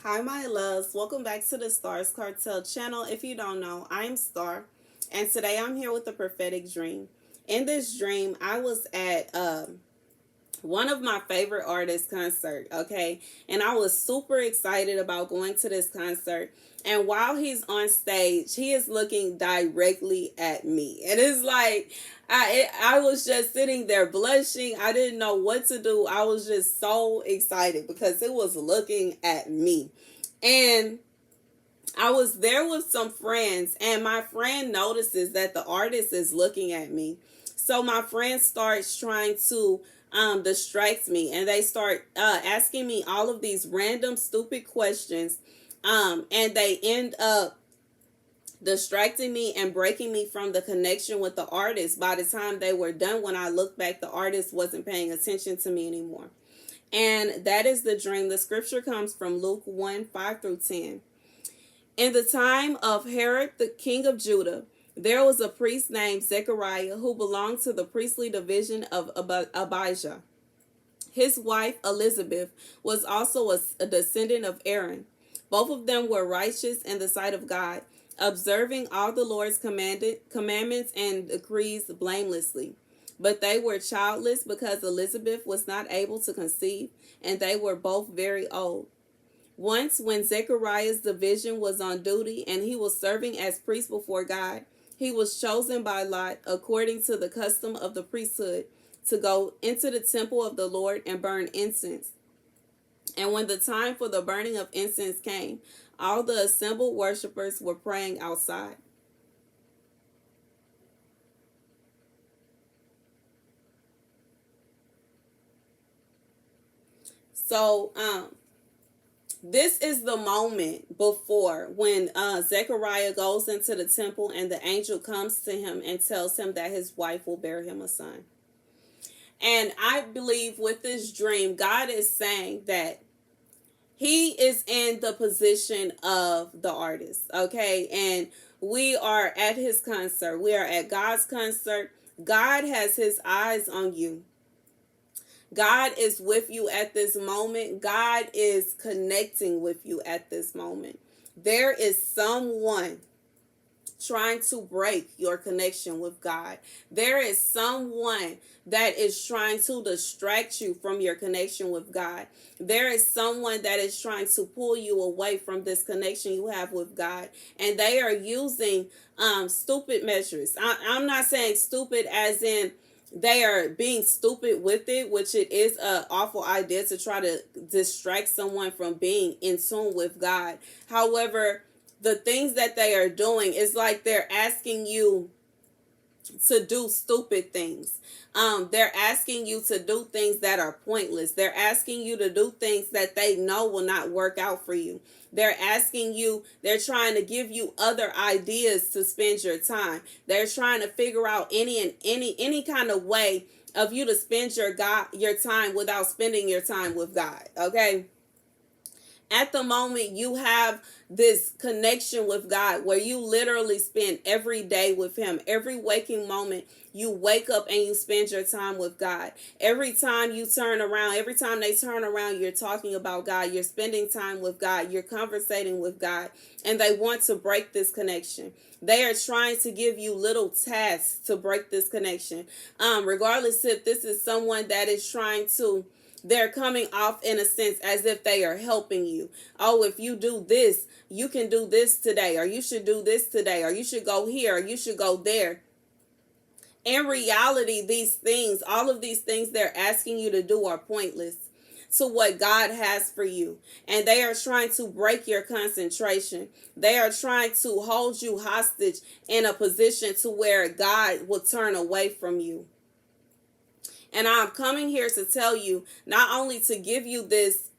Hi, my loves. Welcome back to the Starscartel channel. If you don't know, I'm Star, and today I'm here with a prophetic dream. In this dream, I was at one of my favorite artists' concert, okay? And I was super excited about going to this concert. And while he's on stage, he is looking directly at me. And it's like I was just sitting there blushing. I didn't know what to do. I was just so excited because it was looking at me. And I was there with some friends, and my friend notices that the artist is looking at me. So my friend starts trying to distract me, and they start asking me all of these random, stupid questions. And they end up distracting me and breaking me from the connection with the artist. By the time they were done, when I looked back, the artist wasn't paying attention to me anymore. And that is the dream. The scripture comes from Luke 1:5-10. In the time of Herod, the king of Judah, there was a priest named Zechariah who belonged to the priestly division of Abijah. His wife, Elizabeth, was also a descendant of Aaron. Both of them were righteous in the sight of God, observing all the Lord's commandments and decrees blamelessly. But they were childless because Elizabeth was not able to conceive, and they were both very old. Once, when Zechariah's division was on duty and he was serving as priest before God, he was chosen by Lot, according to the custom of the priesthood, to go into the temple of the Lord and burn incense. And when the time for the burning of incense came, all the assembled worshipers were praying outside. So, this is the moment before when Zechariah goes into the temple and the angel comes to him and tells him that his wife will bear him a son. And I believe with this dream, God is saying that he is in the position of the artist, okay? And we are at his concert. We are at God's concert. God has his eyes on you. God is with you at this moment. God is connecting with you at this moment. There is someone trying to break your connection with God. There is someone that is trying to distract you from your connection with God. There is someone that is trying to pull you away from this connection you have with God. And they are using stupid measures. I'm not saying stupid as in they are being stupid with it, which it is an awful idea to try to distract someone from being in tune with God. However, the things that they are doing is like they're asking you to do stupid things. They're asking you to do things that are pointless. They're asking you to do things that they know will not work out for you. They're trying to give you other ideas to spend your time. They're trying to figure out any kind of way of you to spend your time without spending your time with God. Okay? At the moment, you have this connection with God where you literally spend every day with him. Every waking moment, you wake up and you spend your time with God. Every time they turn around, you're talking about God. You're spending time with God. You're conversating with God. And they want to break this connection. They are trying to give you little tasks to break this connection. Regardless if this is someone that is they're coming off in a sense as if they are helping you. Oh, if you do this, you can do this today, or you should do this today, or you should go here, or you should go there. In reality, all of these things they're asking you to do are pointless to what God has for you. And they are trying to break your concentration. They are trying to hold you hostage in a position to where God will turn away from you. And I'm coming here to tell you, not only to give you this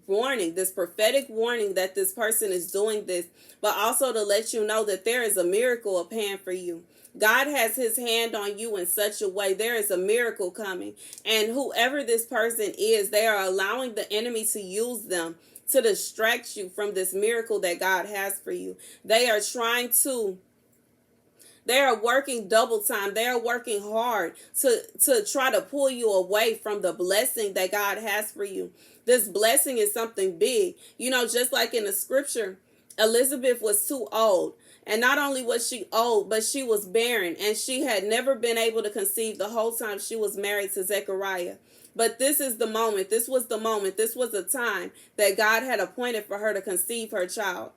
warning, this prophetic warning that this person is doing this, but also to let you know that there is a miracle at hand for you. God has his hand on you in such a way. There is a miracle coming. And whoever this person is, they are allowing the enemy to use them to distract you from this miracle that God has for you. They are trying to They are working double time. They are working hard to try to pull you away from the blessing that God has for you. This blessing is something big. You know, just like in the scripture, Elizabeth was too old. And not only was she old, but she was barren. And she had never been able to conceive the whole time she was married to Zechariah. But this is the moment. This was the moment. This was the time that God had appointed for her to conceive her child.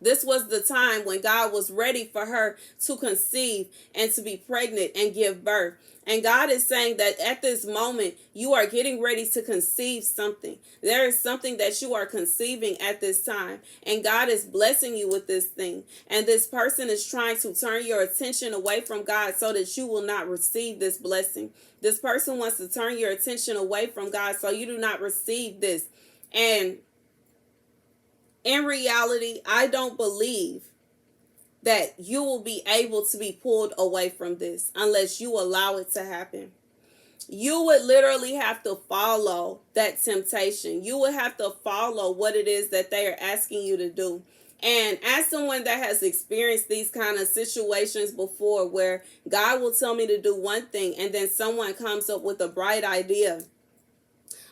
This was the time when God was ready for her to conceive and to be pregnant and give birth. And God is saying that at this moment, you are getting ready to conceive something. There is something that you are conceiving at this time. And God is blessing you with this thing. And this person is trying to turn your attention away from God so that you will not receive this blessing. This person wants to turn your attention away from God so you do not receive this. And in reality, I don't believe that you will be able to be pulled away from this unless you allow it to happen. You would literally have to follow that temptation. You would have to follow what it is that they are asking you to do. And as someone that has experienced these kind of situations before, where God will tell me to do one thing and then someone comes up with a bright idea.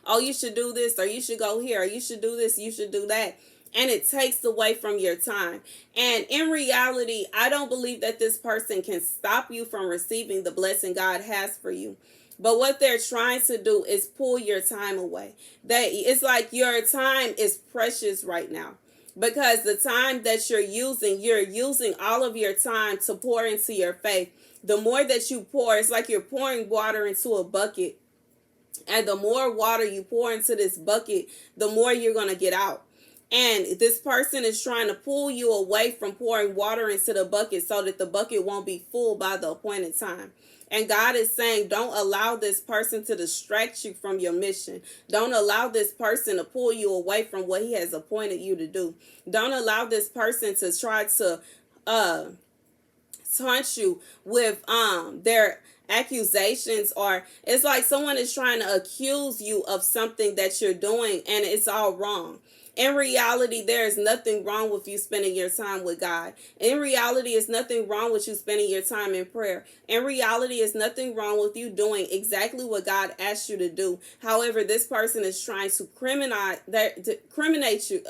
Oh, you should do this, or you should go here, or you should do this, you should do that. And it takes away from your time. And in reality, I don't believe that this person can stop you from receiving the blessing God has for you. But what they're trying to do is pull your time away. It's like your time is precious right now. Because the time that you're using all of your time to pour into your faith. The more that you pour, it's like you're pouring water into a bucket. And the more water you pour into this bucket, the more you're going to get out. And this person is trying to pull you away from pouring water into the bucket so that the bucket won't be full by the appointed time. And God is saying, don't allow this person to distract you from your mission. Don't allow this person to pull you away from what he has appointed you to do. Don't allow this person to try to taunt you with their accusations, or it's like someone is trying to accuse you of something that you're doing and it's all wrong. In reality, there is nothing wrong with you spending your time with God. In reality, it's nothing wrong with you spending your time in prayer. In reality, it's nothing wrong with you doing exactly what God asked you to do. However, this person is trying to criminate you.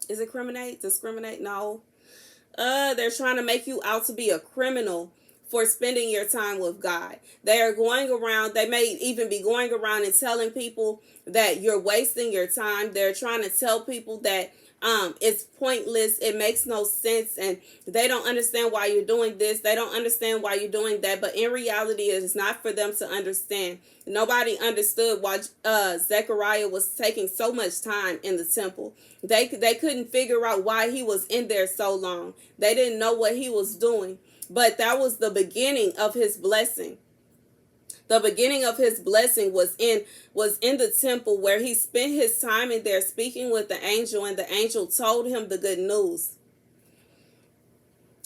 Is it criminate? Discriminate? No. They're trying to make you out to be a criminal for spending your time with God. They are going around, they may even be going around and telling people that you're wasting your time. They're trying to tell people that it's pointless, it makes no sense, and they don't understand why you're doing this. They don't understand why you're doing that. But in reality, it is not for them to understand. Nobody understood why Zechariah was taking so much time in the temple. They couldn't figure out why he was in there so long. They didn't know what he was doing. But that was the beginning of his blessing. The beginning of his blessing was in the temple, where he spent his time in there speaking with the angel, and the angel told him the good news.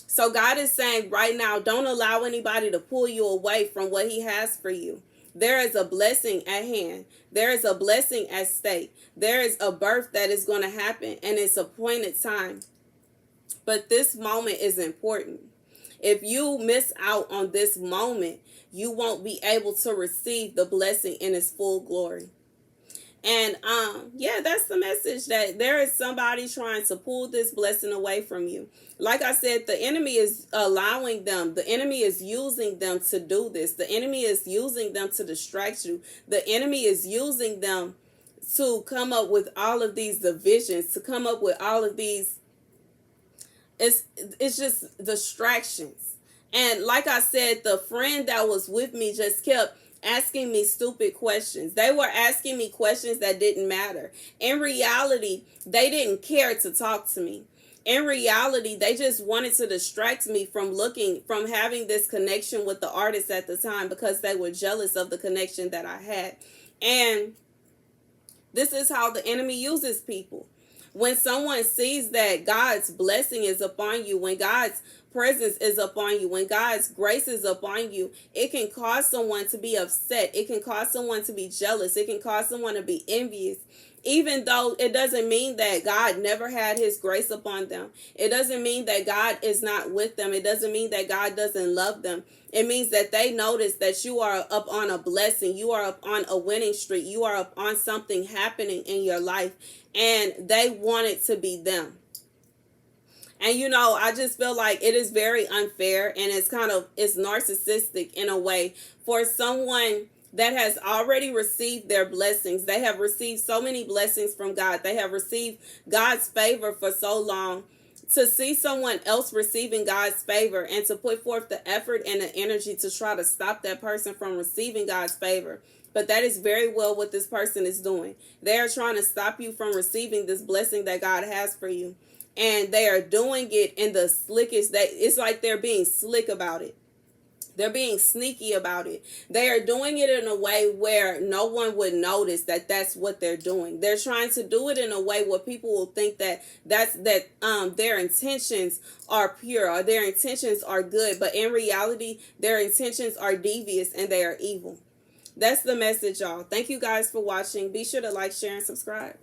So God is saying right now, don't allow anybody to pull you away from what he has for you. There is a blessing at hand. There is a blessing at stake. There is a birth that is going to happen, and it's appointed time. But this moment is important. If you miss out on this moment, you won't be able to receive the blessing in its full glory. And that's the message, that there is somebody trying to pull this blessing away from you. Like I said, the enemy is allowing them. The enemy is using them to do this. The enemy is using them to distract you. The enemy is using them to come up with all of these divisions, to come up with all of these. It's just distractions. And like I said, the friend that was with me just kept asking me stupid questions. They were asking me questions that didn't matter. In reality, they didn't care to talk to me. In reality, they just wanted to distract me from having this connection with the artist at the time, because they were jealous of the connection that I had. And this is how the enemy uses people. When someone sees that God's blessing is upon you, when God's presence is upon you, when God's grace is upon you, it can cause someone to be upset. It can cause someone to be jealous. It can cause someone to be envious. Even though it doesn't mean that God never had his grace upon them. It doesn't mean that God is not with them. It doesn't mean that God doesn't love them. It means that they notice that you are up on a blessing. You are up on a winning streak. You are up on something happening in your life. And they want it to be them. And I just feel like it is very unfair, and it's narcissistic in a way for someone that has already received their blessings. They have received so many blessings from God. They have received God's favor for so long. To see someone else receiving God's favor and to put forth the effort and the energy to try to stop that person from receiving God's favor. But that is very well what this person is doing. They are trying to stop you from receiving this blessing that God has for you. And they are doing it in the slickest. It's like they're being slick about it. They're being sneaky about it. They are doing it in a way where no one would notice that that's what they're doing. They're trying to do it in a way where people will think that their intentions are pure or their intentions are good. But in reality, their intentions are devious and they are evil. That's the message, y'all. Thank you guys for watching. Be sure to like, share, and subscribe.